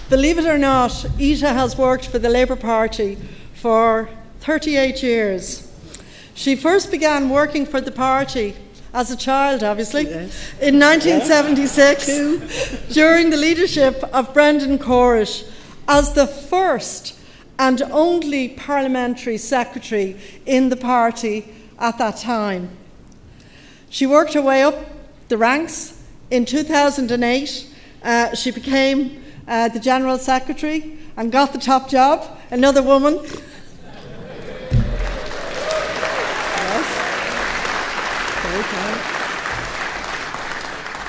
Believe it or not, Ita has worked for the Labour Party for 38 years. She first began working for the party as a child, obviously, in 1976 during the leadership of Brendan Corish as the first and only parliamentary secretary in the party at that time. She worked her way up the ranks. In 2008, she became the General Secretary and got the top job, another woman.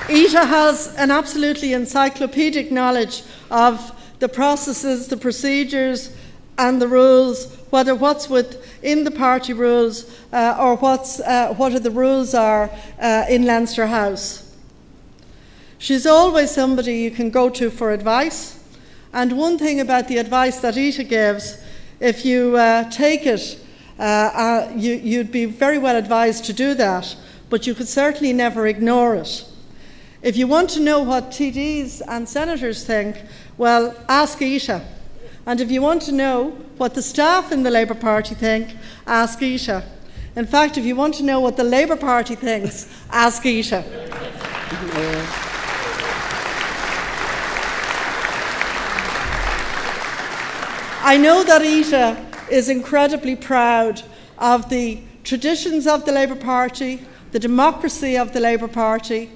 Ita has an absolutely encyclopedic knowledge of the processes, the procedures and the rules, whether what's within the party rules or what are the rules are in Leinster House. She's always somebody you can go to for advice, and one thing about the advice that Ita gives, if you take it, you'd be very well advised to do that, but you could certainly never ignore it. If you want to know what TDs and senators think, well, ask Ita. And if you want to know what the staff in the Labour Party think, ask Ita. In fact, if you want to know what the Labour Party thinks, ask Ita. I know that Ita is incredibly proud of the traditions of the Labour Party, the democracy of the Labour Party,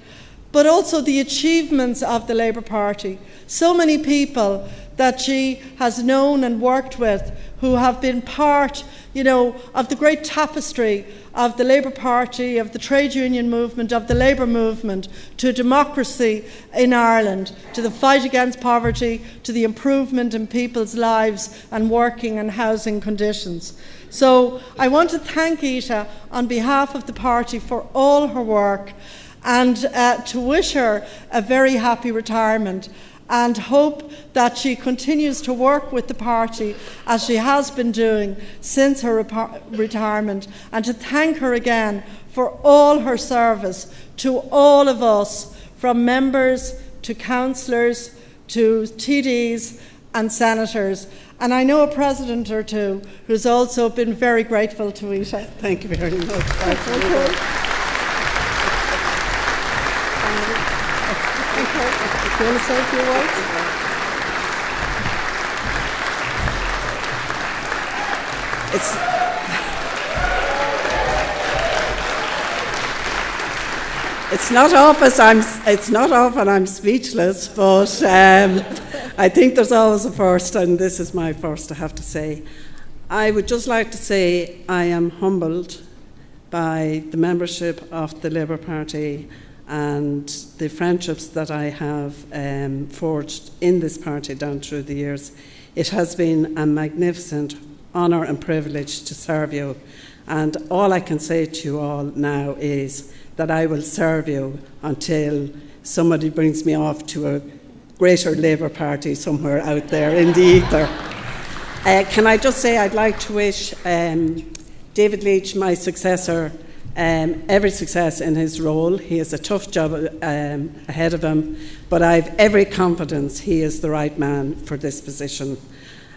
but also the achievements of the Labour Party. So many people that she has known and worked with who have been part, of the great tapestry of the Labour Party, of the trade union movement, of the labour movement, to democracy in Ireland, to the fight against poverty, to the improvement in people's lives and working and housing conditions. So I want to thank Ita on behalf of the party for all her work, and to wish her a very happy retirement, and hope that she continues to work with the party as she has been doing since her retirement, and to thank her again for all her service to all of us, from members to councillors to TDs and senators. And I know a president or two who's also been very grateful to Ita. Thank you very much. Do you want to say a few words? It's not often I'm speechless, but I think there's always a first, and this is my first, I have to say. I would just like to say I am humbled by the membership of the Labour Party and the friendships that I have forged in this party down through the years. It has been a magnificent honour and privilege to serve you, and all I can say to you all now is that I will serve you until somebody brings me off to a greater Labour Party somewhere out there in the ether. Can I just say I'd like to wish David Leach, my successor, every success in his role. He has a tough job ahead of him, but I've every confidence he is the right man for this position.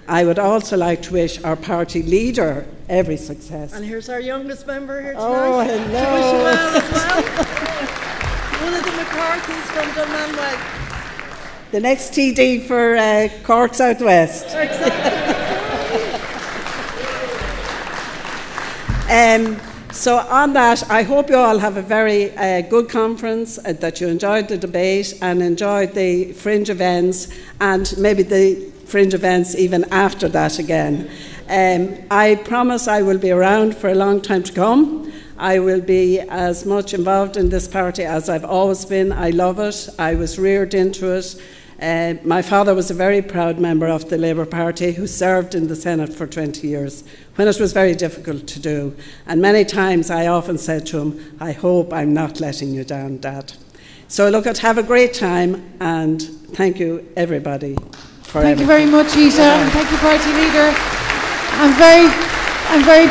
I would also like to wish our party leader every success. And here's our youngest member here tonight. Oh, hello. To wish you well as well. One of the McCarthys from Dunmanway. The next TD for Cork South West. So on that, I hope you all have a very good conference, that you enjoyed the debate and enjoyed the fringe events, and maybe the fringe events even after that again. I promise I will be around for a long time to come. I will be as much involved in this party as I've always been. I love it. I was reared into it. My father was a very proud member of the Labour Party who served in the Senate for 20 years when it was very difficult to do. And many times I often said to him, I hope I'm not letting you down, Dad. So look, have a great time, and thank you everybody for Thank you very much, Ita, and thank you, Party Leader. I'm very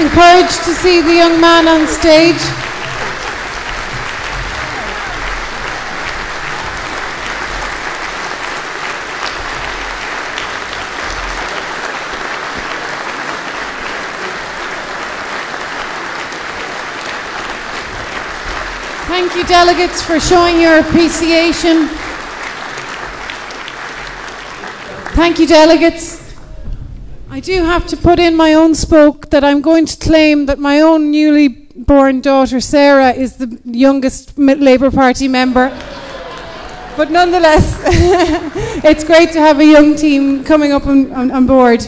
encouraged to see the young man on stage. Thank you, delegates, for showing your appreciation. Thank you, delegates. I do have to put in my own spoke that I'm going to claim that my own newly born daughter, Sarah, is the youngest Labour Party member. But nonetheless, it's great to have a young team coming up on board.